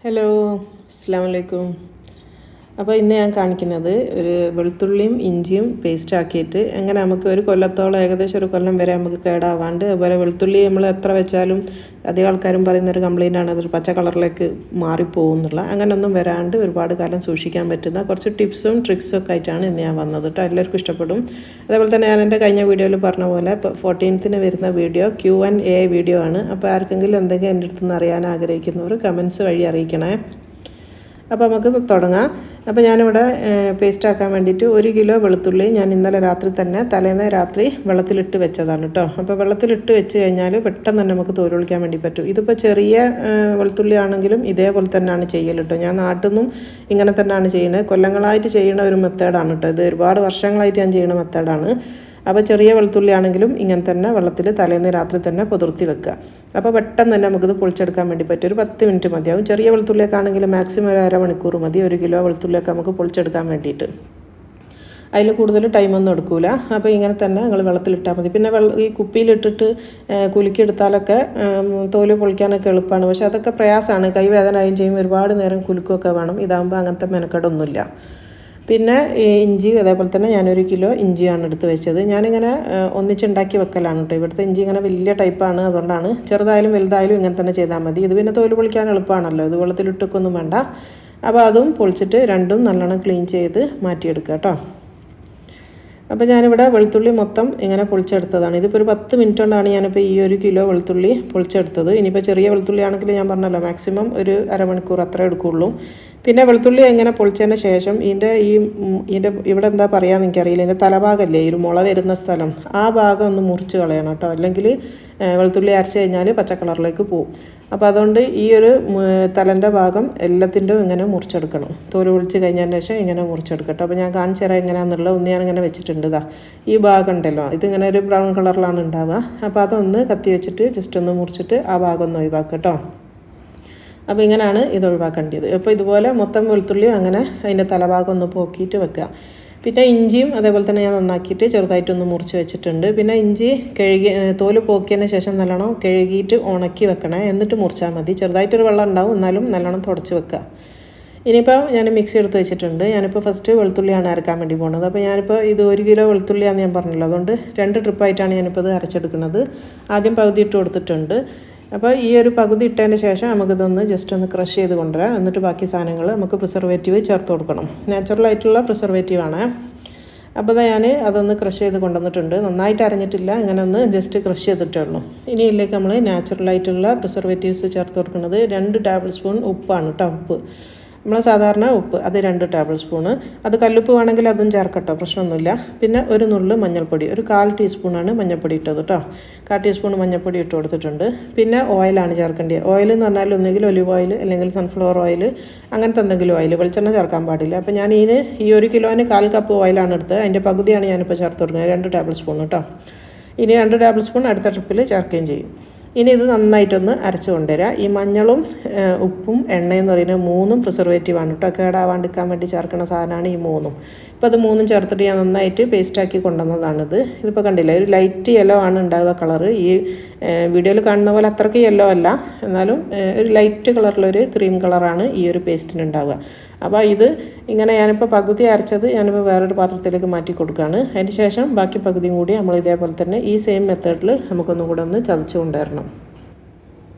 Hello, അസ്സലാമു അലൈക്കും. അപ്പോൾ ഇന്ന് ഞാൻ കാണിക്കുന്നത് ഒരു വെളുത്തുള്ളിയും ഇഞ്ചിയും പേസ്റ്റ് ആക്കിയിട്ട് എങ്ങനെ നമുക്ക് ഒരു കൊല്ലത്തോളം ഏകദേശം ഒരു കൊല്ലം വരെ നമുക്ക് കേടാവാണ്ട്. അതുപോലെ വെളുത്തുള്ളി നമ്മൾ എത്ര വെച്ചാലും അധികം ആൾക്കാരും പറയുന്നൊരു കംപ്ലയിൻ്റ് ആണ് അതൊരു പച്ച കളറിലേക്ക് മാറിപ്പോകും എന്നുള്ള. അങ്ങനെയൊന്നും വരാണ്ട് ഒരുപാട് കാലം സൂക്ഷിക്കാൻ പറ്റുന്ന കുറച്ച് ടിപ്സും ട്രിക്സും ഒക്കെ ആയിട്ടാണ് ഇന്ന് ഞാൻ വന്നത് കേട്ടോ. എല്ലാവർക്കും ഇഷ്ടപ്പെടും. അതേപോലെ തന്നെ ഞാൻ എൻ്റെ കഴിഞ്ഞ വീഡിയോയിൽ പറഞ്ഞ പോലെ 14th വരുന്ന വീഡിയോ Q&A വീഡിയോ ആണ്. അപ്പോൾ ആർക്കെങ്കിലും എന്തെങ്കിലും എൻ്റെ അടുത്ത് നിന്ന് അറിയാൻ ആഗ്രഹിക്കുന്നവർ കമൻസ് വഴി അറിയിക്കണേ. അപ്പോൾ നമുക്ക് തുടങ്ങാം. അപ്പോൾ ഞാനിവിടെ പേസ്റ്റ് ആക്കാൻ വേണ്ടിയിട്ട് 1 കിലോ വെളുത്തുള്ളി ഞാൻ ഇന്നലെ രാത്രി തന്നെ തലേന്ന് രാത്രി വെള്ളത്തിലിട്ട് വെച്ചതാണ് കേട്ടോ. അപ്പോൾ വെള്ളത്തിലിട്ട് വെച്ച് കഴിഞ്ഞാൽ പെട്ടെന്ന് തന്നെ നമുക്ക് തോല് പൊളിക്കാൻ വേണ്ടി പറ്റും. ഇതിപ്പോൾ ചെറിയ വെളുത്തുള്ളി ആണെങ്കിലും ഇതേപോലെ തന്നെയാണ് ചെയ്യൽ കേട്ടോ. ഞാൻ നാട്ടിൽ നിന്നും ഇങ്ങനെ തന്നെയാണ് ചെയ്യുന്നത്. കൊല്ലങ്ങളായിട്ട് ചെയ്യുന്ന ഒരു മെത്തേഡാണ് കേട്ടോ. ഇത് ഒരുപാട് വർഷങ്ങളായിട്ട് ഞാൻ ചെയ്യുന്ന മെത്തേഡാണ്. അപ്പോൾ ചെറിയ വെളുത്തുള്ളി ആണെങ്കിലും ഇങ്ങനെ തന്നെ വെള്ളത്തിൽ തലേന്ന് രാത്രി തന്നെ പുതിർത്തി വെക്കുക. അപ്പോൾ പെട്ടെന്ന് തന്നെ നമുക്കിത് പൊളിച്ചെടുക്കാൻ വേണ്ടി പറ്റും. ഒരു 10 മിനിറ്റ് മതിയാവും. ചെറിയ വെളുത്തുള്ളിയൊക്കെ ആണെങ്കിൽ മാക്സിമം ഒരു അരമണിക്കൂർ മതി 1 കിലോ വെളുത്തുള്ളിയൊക്കെ നമുക്ക് പൊളിച്ചെടുക്കാൻ വേണ്ടിയിട്ട്. അതിൽ കൂടുതൽ ടൈമൊന്നും എടുക്കില്ല. അപ്പോൾ ഇങ്ങനെ തന്നെ നിങ്ങൾ വെള്ളത്തിലിട്ടാൽ മതി. പിന്നെ ഈ കുപ്പിയിലിട്ടിട്ട് കുലുക്കിയെടുത്താലൊക്കെ തോല് പൊളിക്കാനൊക്കെ എളുപ്പമാണ്. പക്ഷേ അതൊക്കെ പ്രയാസമാണ്. കൈവേദനയും ചെയ്യും, ഒരുപാട് നേരം കുലുക്കൊക്കെ വേണം. ഇതാകുമ്പോൾ അങ്ങനത്തെ മെനക്കെടൊന്നുമില്ല. പിന്നെ ഇഞ്ചി അതേപോലെ തന്നെ ഞാൻ 1 കിലോ ഇഞ്ചിയാണ് എടുത്ത് വെച്ചത്. ഞാനിങ്ങനെ ഒന്നിച്ചുണ്ടാക്കി വെക്കലാണ് കേട്ടോ. ഇവിടുത്തെ ഇഞ്ചി ഇങ്ങനെ വലിയ ടൈപ്പാണ്, അതുകൊണ്ടാണ്. ചെറുതായാലും വലുതായാലും ഇങ്ങനെ തന്നെ ചെയ്താൽ മതി. ഇത് പിന്നെ തോല് പൊളിക്കാൻ എളുപ്പമാണല്ലോ, ഇത് വെള്ളത്തിലിട്ടൊക്കൊന്നും വേണ്ട. അപ്പോൾ അതും പൊളിച്ചിട്ട് രണ്ടും നല്ലോണം ക്ലീൻ ചെയ്ത് മാറ്റിയെടുക്കുക കേട്ടോ. അപ്പോൾ ഞാനിവിടെ വെളുത്തുള്ളി മൊത്തം ഇങ്ങനെ പൊളിച്ചെടുത്തതാണ്. ഇതിപ്പോൾ ഒരു 10 മിനിറ്റ് കൊണ്ടാണ് ഞാനിപ്പോൾ ഈ 1 കിലോ വെളുത്തുള്ളി പൊളിച്ചെടുത്തത്. ഇനിയിപ്പോൾ ചെറിയ വെളുത്തുള്ളി ആണെങ്കിൽ ഞാൻ പറഞ്ഞല്ലോ മാക്സിമം ഒരു അരമണിക്കൂർ അത്രേ എടുക്കുകയുള്ളൂ. പിന്നെ വെളുത്തുള്ളി എങ്ങനെ പൊളിച്ചതിന് ശേഷം ഇതിൻ്റെ ഇവിടെ എന്താ പറയുക എനിക്കറിയില്ല, ഇതിൻ്റെ തലഭാഗമല്ലേ ഈ ഒരു മുള വരുന്ന സ്ഥലം, ആ ഭാഗം ഒന്ന് മുറിച്ച് കളയണം കേട്ടോ. അല്ലെങ്കിൽ വെളുത്തുള്ളി അരച്ച് കഴിഞ്ഞാൽ പച്ച കളറിലേക്ക് പോവും. അപ്പോൾ അതുകൊണ്ട് ഈ ഒരു തലൻ്റെ ഭാഗം എല്ലാത്തിൻ്റെയും ഇങ്ങനെ മുറിച്ചെടുക്കണം. തോല് പൊളിച്ച് കഴിഞ്ഞതിന് ശേഷം ഇങ്ങനെ മുറിച്ചെടുക്കട്ടോ. അപ്പോൾ ഞാൻ കാണിച്ചു തരാം എങ്ങനെയാണെന്നുള്ളത്. ഒന്ന് ഞാനിങ്ങനെ വെച്ചിട്ടുണ്ട്. ഇതാ ഈ ഭാഗം ഉണ്ടല്ലോ, ഇതിങ്ങനെ ഒരു ബ്രൗൺ കളറിലാണ് ഉണ്ടാവുക. അപ്പോൾ അതൊന്ന് കത്തി വെച്ചിട്ട് ജസ്റ്റ് ഒന്ന് മുറിച്ചിട്ട് ആ ഭാഗം ഒന്ന് ഒഴിവാക്കട്ടോ. അപ്പോൾ ഇങ്ങനെയാണ് ഇത് ഒഴിവാക്കേണ്ടത്. അപ്പോൾ ഇതുപോലെ മൊത്തം വെളുത്തുള്ളി അങ്ങനെ അതിൻ്റെ തലഭാഗം ഒന്ന് പോക്കിയിട്ട് വെക്കുക. പിന്നെ ഇഞ്ചിയും അതേപോലെ തന്നെ ഞാൻ നന്നാക്കിയിട്ട് ചെറുതായിട്ടൊന്ന് മുറിച്ച് വെച്ചിട്ടുണ്ട്. പിന്നെ ഇഞ്ചി കഴുകി തോല് പോക്കിയതിന് ശേഷം നല്ലോണം കഴുകിയിട്ട് ഉണക്കി വെക്കണേ, എന്നിട്ട് മുറിച്ചാൽ മതി. ചെറുതായിട്ടൊരു വെള്ളം ഉണ്ടാവും, എന്നാലും നല്ലോണം തുടച്ച് വെക്കുക. ഇനിയിപ്പോൾ ഞാൻ മിക്സി എടുത്ത് വെച്ചിട്ടുണ്ട്. ഞാനിപ്പോൾ ഫസ്റ്റ് വെളുത്തുള്ളിയാണ് അരക്കാൻ വേണ്ടി പോകുന്നത്. അപ്പോൾ ഞാനിപ്പോൾ ഇത് 1 കിലോ വെളുത്തുള്ളിയാണെന്ന് ഞാൻ പറഞ്ഞല്ലോ, അതുകൊണ്ട് 2 ട്രിപ്പായിട്ടാണ് ഞാനിപ്പോൾ ഇത് അരച്ചെടുക്കുന്നത്. ആദ്യം പകുതി ഇട്ട് കൊടുത്തിട്ടുണ്ട്. അപ്പോൾ ഈ ഒരു പകുതി ഇട്ടതിന് ശേഷം നമുക്കിതൊന്ന് ജസ്റ്റ് ഒന്ന് ക്രഷ് ചെയ്ത് കൊണ്ടുവരാം. എന്നിട്ട് ബാക്കി സാധനങ്ങൾ നമുക്ക് പ്രിസർവേറ്റീവ് ചേർത്ത് കൊടുക്കണം. നാച്ചുറലായിട്ടുള്ള പ്രിസർവേറ്റീവാണ്. അപ്പോൾ ഞാൻ അതൊന്ന് ക്രഷ് ചെയ്ത് കൊണ്ടുവന്നിട്ടുണ്ട്. നന്നായിട്ട് അരഞ്ഞിട്ടില്ല, ഇങ്ങനെ ഒന്ന് ജസ്റ്റ് ക്രഷ് ചെയ്തിട്ടേ ഉള്ളൂ. ഇനി ഇതിലേക്ക് നമ്മൾ നാച്ചുറലായിട്ടുള്ള പ്രിസർവേറ്റീവ്സ് ചേർത്ത് കൊടുക്കുന്നത് 2 ടേബിൾ സ്പൂൺ ഉപ്പാണ് കേട്ടോ. ഉപ്പ് നമ്മൾ സാധാരണ ഉപ്പ് അത് 2 ടേബിൾ സ്പൂണ്. അത് കല്ലുപ്പ് വേണമെങ്കിൽ അതും ചേർക്കട്ടോ, പ്രശ്നമൊന്നുമില്ല. പിന്നെ ഒരു നുള്ളു മഞ്ഞൾപ്പൊടി, ഒരു 1/4 ടീസ്പൂണാണ് മഞ്ഞൾപ്പൊടി ഇട്ടത് കേട്ടോ. 1/4 ടീസ്പൂൺ മഞ്ഞൾപ്പൊടി ഇട്ട് കൊടുത്തിട്ടുണ്ട്. പിന്നെ ഓയിലാണ് ചേർക്കേണ്ടത്. ഓയിൽ എന്ന് പറഞ്ഞാൽ ഒന്നുകിൽ ഒലിവ് ഓയിൽ അല്ലെങ്കിൽ സൺഫ്ലവർ ഓയിൽ, അങ്ങനത്തെ എന്തെങ്കിലും ഓയിൽ, വെളിച്ചെണ്ണ ചേർക്കാൻ പാടില്ല. അപ്പോൾ ഞാൻ ഈ 1 കിലോന് 1/4 കപ്പ് ഓയിലാണ് എടുത്തത്. അതിൻ്റെ പകുതിയാണ് ഞാനിപ്പോൾ ചേർത്ത് കൊടുക്കുന്നത്, 2 ടേബിൾ സ്പൂൺ കേട്ടോ. ഇനി 2 ടേബിൾ സ്പൂൺ അടുത്ത ട്രിപ്പിൽ ചേർക്കുകയും ചെയ്യും. ഇനി ഇത് നന്നായിട്ടൊന്ന് അരച്ച് കൊണ്ടുവരിക. ഈ മഞ്ഞളും ഉപ്പും എണ്ണയെന്ന് പറയുന്നത് 3ഉം പ്രിസർവേറ്റീവാണ് കേട്ടോ. കേടാവാണ്ടിരിക്കാൻ വേണ്ടി ചേർക്കുന്ന സാധനമാണ് ഈ 3ഉം. ഇപ്പോൾ അത് 3ഉം ചേർത്തിട്ട് ഞാൻ നന്നായിട്ട് പേസ്റ്റാക്കി കൊണ്ടുവന്നതാണിത്. ഇതിപ്പോൾ കണ്ടില്ലേ, ഒരു ലൈറ്റ് യെല്ലോ ആണ് ഉണ്ടാവുക കളറ്. ഈ വീഡിയോയിൽ കാണുന്ന പോലെ അത്രയ്ക്ക് യെല്ലോ അല്ല, എന്നാലും ഒരു ലൈറ്റ് കളറിലൊരു ക്രീം കളറാണ് ഈ ഒരു പേസ്റ്റിന് ഉണ്ടാവുക. അപ്പോൾ ഇത് ഇങ്ങനെ ഞാനിപ്പോൾ പകുതി അരച്ചത് ഞാനിപ്പോൾ വേറൊരു പാത്രത്തിലേക്ക് മാറ്റി കൊടുക്കുകയാണ്. അതിന് ശേഷം ബാക്കി പകുതിയും കൂടി നമ്മൾ ഇതേപോലെ തന്നെ ഈ സെയിം മെത്തേഡിൽ നമുക്കൊന്നും കൂടെ ഒന്ന് ചതച്ച് കൊണ്ടുവരണം.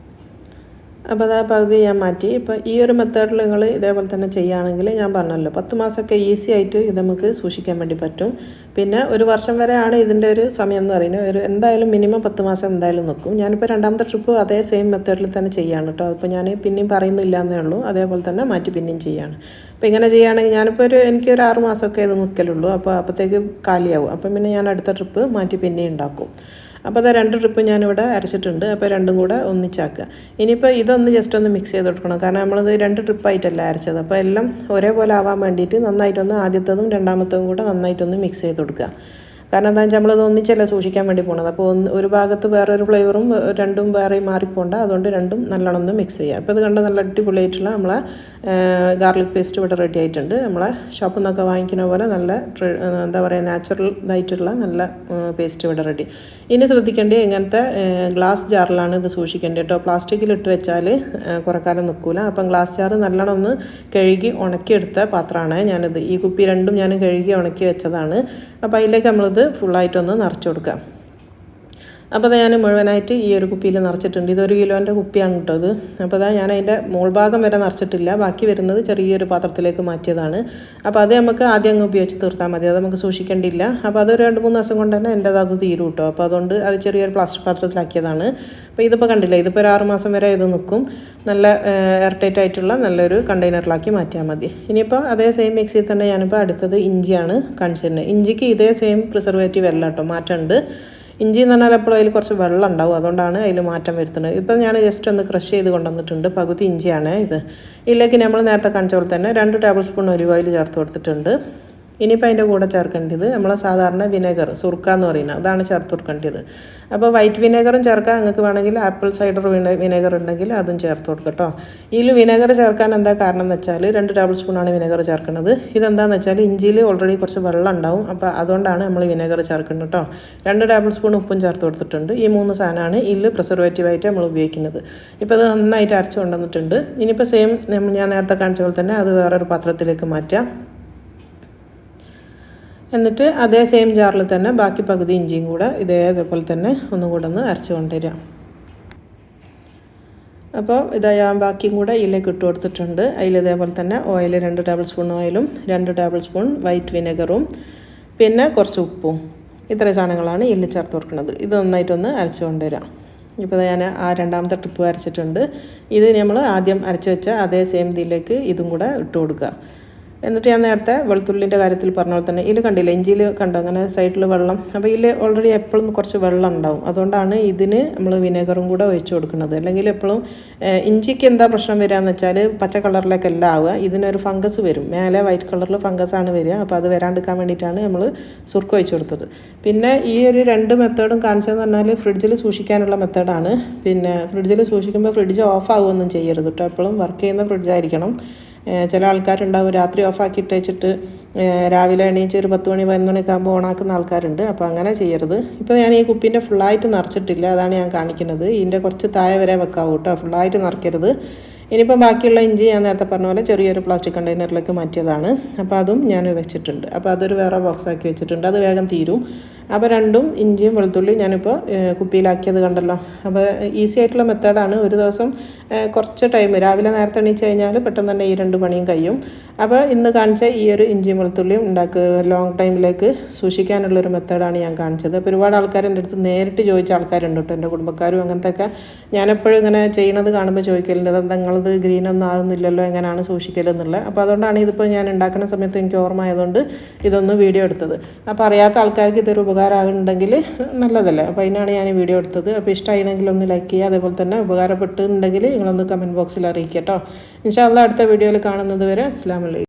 അപ്പോൾ അത് പകുതി ഞാൻ മാറ്റി. ഇപ്പോൾ ഈ ഒരു മെത്തേഡിൽ നിങ്ങൾ ഇതേപോലെ തന്നെ ചെയ്യുകയാണെങ്കിൽ ഞാൻ പറഞ്ഞല്ലോ 10 മാസമൊക്കെ ഈസി ആയിട്ട് ഇത് നമുക്ക് സൂക്ഷിക്കാൻ വേണ്ടി പറ്റും. പിന്നെ 1 വർഷം വരെയാണ് ഇതിൻ്റെ ഒരു സമയം എന്ന് പറയുന്നത്. എന്തായാലും മിനിമം 10 മാസം എന്തായാലും നിൽക്കും. ഞാനിപ്പോൾ 2ാമത്തെ ട്രിപ്പ് അതേ സെയിം മെത്തേഡിൽ തന്നെ ചെയ്യാണ് കേട്ടോ. അപ്പോൾ ഞാൻ പിന്നെയും പറയുന്നില്ല എന്നേ ഉള്ളൂ, അതേപോലെ തന്നെ മാറ്റി പിന്നെയും ചെയ്യാണ്. അപ്പോൾ ഇങ്ങനെ ചെയ്യുകയാണെങ്കിൽ ഞാനിപ്പോൾ എനിക്കൊരു 6 മാസമൊക്കെ ഇത് നിൽക്കലുള്ളൂ. അപ്പോൾ അപ്പോഴത്തേക്ക് കാലിയാവും. അപ്പം പിന്നെ ഞാൻ അടുത്ത ട്രിപ്പ് മാറ്റി പിന്നെയും ഉണ്ടാക്കും. അപ്പോൾ അത് 2 ട്രിപ്പ് ഞാനിവിടെ അരച്ചിട്ടുണ്ട്. അപ്പോൾ രണ്ടും കൂടെ ഒന്നിച്ചാക്കുക. ഇനിയിപ്പോൾ ഇതൊന്ന് ജസ്റ്റ് ഒന്ന് മിക്സ് ചെയ്ത് കൊടുക്കണം, കാരണം നമ്മളിത് 2 ട്രിപ്പായിട്ടല്ല അരച്ചത്. അപ്പോൾ എല്ലാം ഒരേപോലെ ആവാൻ വേണ്ടിയിട്ട് നന്നായിട്ടൊന്ന് ആദ്യത്തതും 2ാമത്തതും കൂടെ നന്നായിട്ടൊന്ന് മിക്സ് ചെയ്ത് കൊടുക്കുക. കാരണം എന്താ വെച്ചാൽ നമ്മളത് ഒന്നിച്ചല്ല സൂക്ഷിക്കാൻ വേണ്ടി പോകുന്നത്. അപ്പോൾ ഒരു ഭാഗത്ത് വേറൊരു ഫ്ലേവറും രണ്ടും വേറെ മാറിപ്പോണ്ട, അതുകൊണ്ട് രണ്ടും നല്ലോണം ഒന്ന് മിക്സ് ചെയ്യുക. അപ്പോൾ ഇത് കണ്ട നല്ല അടിപൊളിയായിട്ടുള്ള നമ്മളെ ഗാർലിക് പേസ്റ്റ് ഇവിടെ റെഡി ആയിട്ടുണ്ട്. നമ്മളെ ഷോപ്പിൽ നിന്നൊക്കെ വാങ്ങിക്കുന്ന പോലെ നല്ല എന്താ പറയുക നാച്ചുറൽ ഇതായിട്ടുള്ള നല്ല പേസ്റ്റ് ഇവിടെ റെഡി. ഇനി ശ്രദ്ധിക്കേണ്ടത് ഇങ്ങനത്തെ ഗ്ലാസ് ജാറിലാണ് ഇത് സൂക്ഷിക്കേണ്ടത് കേട്ടോ. പ്ലാസ്റ്റിക്കിലിട്ട് വെച്ചാൽ കുറേ കാലം നിൽക്കില്ല. അപ്പം ഗ്ലാസ് ജാർ നല്ലോണം ഒന്ന് കഴുകി ഉണക്കിയെടുത്ത പാത്രമാണ് ഞാനിത്. ഈ കുപ്പി രണ്ടും ഞാൻ കഴുകി ഉണക്കി വെച്ചതാണ്. അപ്പോൾ അതിലേക്ക് നമ്മളിത് ഫുള്ളായിട്ടൊന്ന് നിറച്ച് കൊടുക്കാം. അപ്പോൾ ഞാൻ മുഴുവനായിട്ട് ഈ ഒരു കുപ്പിയിൽ നിറച്ചിട്ടുണ്ട്. ഇതൊരു കിലോൻ്റെ കുപ്പിയാണ് കേട്ടോ ഇത്. അപ്പോൾ ഞാൻ അതിൻ്റെ മുൾഭാഗം വരെ നിറച്ചിട്ടില്ല, ബാക്കി വരുന്നത് ചെറിയൊരു പാത്രത്തിലേക്ക് മാറ്റിയതാണ്. അപ്പോൾ അത് നമുക്ക് ആദ്യം അങ്ങ് ഉപയോഗിച്ച് തീർത്താൽ മതി, അത് നമുക്ക് സൂക്ഷിക്കേണ്ടിയില്ല. അപ്പോൾ അതൊരു 2-3 ദിവസം കൊണ്ട് തന്നെ എൻ്റെ അത് തീരും കേട്ടോ. അപ്പോൾ അതുകൊണ്ട് അത് ചെറിയൊരു പ്ലാസ്റ്റിക് പാത്രത്തിലാക്കിയതാണ്. അപ്പോൾ ഇതിപ്പോൾ കണ്ടില്ല, ഇതിപ്പോൾ ഒരു 6 മാസം വരെ ഇത് നിൽക്കും. നല്ല എയർ ടൈറ്റ് ആയിട്ടുള്ള നല്ലൊരു കണ്ടെയ്നറിലാക്കി മാറ്റിയാൽ മതി. ഇനിയിപ്പോൾ അതേ സെയിം മിക്സിയിൽ തന്നെ ഞാനിപ്പോൾ അടുത്തത് ഇഞ്ചിയാണ് കാണിച്ചിരുന്നത്. ഇഞ്ചിക്ക് ഇതേ സെയിം പ്രിസർവേറ്റീവ് അല്ല കേട്ടോ, മാറ്റമുണ്ട്. ഇഞ്ചി എന്ന് പറഞ്ഞാൽ എപ്പോഴും അതിൽ കുറച്ച് വെള്ളം ഉണ്ടാവും, അതുകൊണ്ടാണ് അതിൽ മാറ്റം വരുത്തുന്നത്. ഇപ്പം ഞാൻ ജസ്റ്റ് ഒന്ന് ക്രഷ് ചെയ്ത് കൊണ്ടുവന്നിട്ടുണ്ട്. പകുതി ഇഞ്ചിയാണ് ഇത്. ഇതിലേക്ക് നമ്മൾ നേരത്തെ കാണിച്ച പോലെ തന്നെ 2 ടേബിൾ സ്പൂൺ ഒലിവ് ഓയിൽ ചേർത്ത് കൊടുത്തിട്ടുണ്ട്. ഇനിയിപ്പോൾ അതിൻ്റെ കൂടെ ചേർക്കേണ്ടത് നമ്മൾ സാധാരണ വിനെഗർ, സുർക്ക എന്ന് പറയുന്നത്, അതാണ് ചേർത്ത് കൊടുക്കേണ്ടത്. അപ്പോൾ വൈറ്റ് വിനെഗറും ചേർക്കാം, നിങ്ങൾക്ക് വേണമെങ്കിൽ ആപ്പിൾ സൈഡർ വിനെഗർ ഉണ്ടെങ്കിൽ അതും ചേർത്ത് കൊടുക്കാം കേട്ടോ. ഇതിൽ വിനെഗർ ചേർക്കാൻ എന്താ കാരണം എന്ന് വെച്ചാൽ 2 ടേബിൾ സ്പൂണാണ് വിനെഗർ ചേർക്കുന്നത്. ഇതെന്താണെന്ന് വെച്ചാൽ ഇഞ്ചിയിൽ ഓൾറെഡി കുറച്ച് വെള്ളം ഉണ്ടാവും, അപ്പോൾ അതുകൊണ്ടാണ് നമ്മൾ വിനെഗർ ചേർക്കുന്നത് കേട്ടോ. 2 ടേബിൾ സ്പൂൺ ഉപ്പും ചേർത്ത് കൊടുത്തിട്ടുണ്ട്. ഈ 3 സാധനമാണ് ഇതിൽ പ്രിസർവേറ്റീവായിട്ട് നമ്മൾ ഉപയോഗിക്കുന്നത്. ഇപ്പോൾ അത് നന്നായിട്ട് അരച്ച് കൊണ്ടുവന്നിട്ടുണ്ട്. ഇനിയിപ്പോൾ സെയിം ഞാൻ നേരത്തെ കാണിച്ച പോലെ തന്നെ അത് വേറൊരു പാത്രത്തിലേക്ക് മാറ്റാം. എന്നിട്ട് അതേ സെയിം ജാറിൽ തന്നെ ബാക്കി പകുതി ഇഞ്ചിയും കൂടെ ഇതേപോലെ തന്നെ ഒന്നും കൂടെ ഒന്ന് അരച്ച് കൊണ്ടുവരാം. അപ്പോൾ ഞാൻ ബാക്കിയും കൂടെ ഇതിലേക്ക് ഇട്ട് കൊടുത്തിട്ടുണ്ട്. അതിൽ ഇതേപോലെ തന്നെ ഓയിൽ 2 ടേബിൾ സ്പൂൺ ഓയിലും 2 ടേബിൾ സ്പൂൺ വൈറ്റ് വിനെഗറും പിന്നെ കുറച്ച് ഉപ്പും, ഇത്രയും സാധനങ്ങളാണ് ഇതിൽ ചേർത്ത് കൊടുക്കുന്നത്. ഇത് നന്നായിട്ടൊന്ന് അരച്ച് കൊണ്ടുവരാം. ഇപ്പോൾ ഞാൻ ആ 2ാമത്തെ ട്രിപ്പ് അരച്ചിട്ടുണ്ട്. ഇത് നമ്മൾ ആദ്യം അരച്ച് വെച്ച അതേ സെയിം ഇതിലേക്ക് ഇതും കൂടെ ഇട്ട് കൊടുക്കുക. എന്നിട്ട് ഞാൻ നേരത്തെ വെളുത്തുള്ളിൻ്റെ കാര്യത്തിൽ പറഞ്ഞ പോലെ തന്നെ ഇതിൽ കണ്ടില്ല, ഇഞ്ചിയിൽ കണ്ടോ അങ്ങനെ സൈഡിൽ വെള്ളം. അപ്പോൾ ഇതിൽ ഓൾറെഡി എപ്പോഴും കുറച്ച് വെള്ളം ഉണ്ടാവും, അതുകൊണ്ടാണ് ഇതിന് നമ്മൾ വിനെഗറും കൂടെ ഒഴിച്ച് കൊടുക്കുന്നത്. അല്ലെങ്കിൽ എപ്പോഴും ഇഞ്ചിക്ക് എന്താ പ്രശ്നം വരികയെന്ന് വെച്ചാൽ പച്ച കളറിലേക്കല്ല ആവുക, ഇതിനൊരു ഫംഗസ് വരും, മേലെ വൈറ്റ് കളറിൽ ഫംഗസാണ് വരിക. അപ്പോൾ അത് വരാണ്ടിരിക്കാൻ വേണ്ടിയിട്ടാണ് നമ്മൾ സുർക്ക ഒഴിച്ച് കൊടുത്തത്. പിന്നെ ഈ ഒരു 2 മെത്തേഡും കാണിച്ചതെന്ന് പറഞ്ഞാൽ ഫ്രിഡ്ജിൽ സൂക്ഷിക്കാനുള്ള മെത്തേഡാണ്. പിന്നെ ഫ്രിഡ്ജിൽ സൂക്ഷിക്കുമ്പോൾ ഫ്രിഡ്ജ് ഓഫ് ആവുകയൊന്നും ചെയ്യരുത് കേട്ടോ, എപ്പോഴും വർക്ക് ചെയ്യുന്ന ഫ്രിഡ്ജായിരിക്കണം. ചില ആൾക്കാരുണ്ടാവും രാത്രി ഓഫാക്കിയിട്ട് വെച്ചിട്ട് രാവിലെ എണീച്ച് ഒരു 10 മണി 11 മണിയൊക്കെ ആകുമ്പോൾ ഓണാക്കുന്ന ആൾക്കാരുണ്ട്. അപ്പോൾ അങ്ങനെ ചെയ്യരുത്. ഇപ്പോൾ ഞാൻ ഈ കുപ്പീൻ്റെ ഫുള്ളായിട്ട് നിറച്ചിട്ടില്ല, അതാണ് ഞാൻ കാണിക്കുന്നത്. ഇതിൻ്റെ കുറച്ച് താഴെ വരെ വെക്കാവൂ കേട്ടോ, ഫുള്ളായിട്ട് നിറയ്ക്കരുത്. ഇനിയിപ്പോൾ ബാക്കിയുള്ള ഇഞ്ചി ഞാൻ നേരത്തെ പറഞ്ഞ പോലെ ചെറിയൊരു പ്ലാസ്റ്റിക് കണ്ടെയ്നറിലേക്ക് മാറ്റിയതാണ്. അപ്പോൾ അതും ഞാൻ വെച്ചിട്ടുണ്ട്. അപ്പോൾ അതൊരു വേറെ ബോക്സാക്കി വെച്ചിട്ടുണ്ട്, അത് വേഗം തീരും. അപ്പോൾ 2ഉം ഇഞ്ചിയും വെളുത്തുള്ളിയും ഞാനിപ്പോൾ കുപ്പിയിലാക്കിയത് കണ്ടല്ലോ. അപ്പോൾ ഈസി ആയിട്ടുള്ള മെത്തേഡാണ്. ഒരു ദിവസം കുറച്ച് ടൈം രാവിലെ നേരത്തെ എണീച്ച് കഴിഞ്ഞാൽ പെട്ടെന്ന് തന്നെ ഈ 2 പണിയും കഴിയും. അപ്പോൾ ഇന്ന് കാണിച്ച ഈ ഒരു ഇഞ്ചിയും വെളുത്തുള്ളിയും ലോങ് ടൈമിലേക്ക് സൂക്ഷിക്കാനുള്ളൊരു മെത്തേഡാണ് ഞാൻ കാണിച്ചത്. അപ്പോൾ ഒരുപാട് ആൾക്കാർ എൻ്റെ അടുത്ത് നേരിട്ട് ചോദിച്ച ആൾക്കാരുണ്ട് കേട്ടോ, എൻ്റെ കുടുംബക്കാരും അങ്ങനത്തെയൊക്കെ. ഞാനെപ്പോഴും ഇങ്ങനെ ചെയ്യണത് കാണുമ്പോൾ ചോദിക്കലുണ്ട്, അതെന്താ നിങ്ങളത് ഗ്രീനൊന്നും ആകുന്നില്ലല്ലോ, എങ്ങനെയാണ് സൂക്ഷിക്കലെന്നുള്ളത്. അപ്പോൾ അതുകൊണ്ടാണ് ഇതിപ്പോൾ ഞാൻ ഉണ്ടാക്കുന്ന സമയത്ത് എനിക്ക് ഓർമ്മ ആയതുകൊണ്ട് ഇതൊന്ന് വീഡിയോ എടുത്തത്. അപ്പോൾ അറിയാത്ത ആൾക്കാർക്ക് ഇതൊരു ഉപകാരമാകുന്നുണ്ടെങ്കിൽ നല്ലതല്ലേ, അപ്പോൾ അതിനാണ് ഞാൻ ഈ വീഡിയോ എടുത്തത്. അപ്പോൾ ഇഷ്ടമായിരുന്നെങ്കിൽ ഒന്ന് ലൈക്ക് ചെയ്യുക, അതേപോലെ തന്നെ ഉപകാരപ്പെട്ടുണ്ടെങ്കിൽ നിങ്ങളൊന്ന് കമൻറ്റ് ബോക്സിൽ അറിയിക്കുക കേട്ടോ. ഇൻഷാ അല്ലാഹ് അടുത്ത വീഡിയോയിൽ കാണുന്നത് വരെ അസ്സലാമു അലൈക്കും.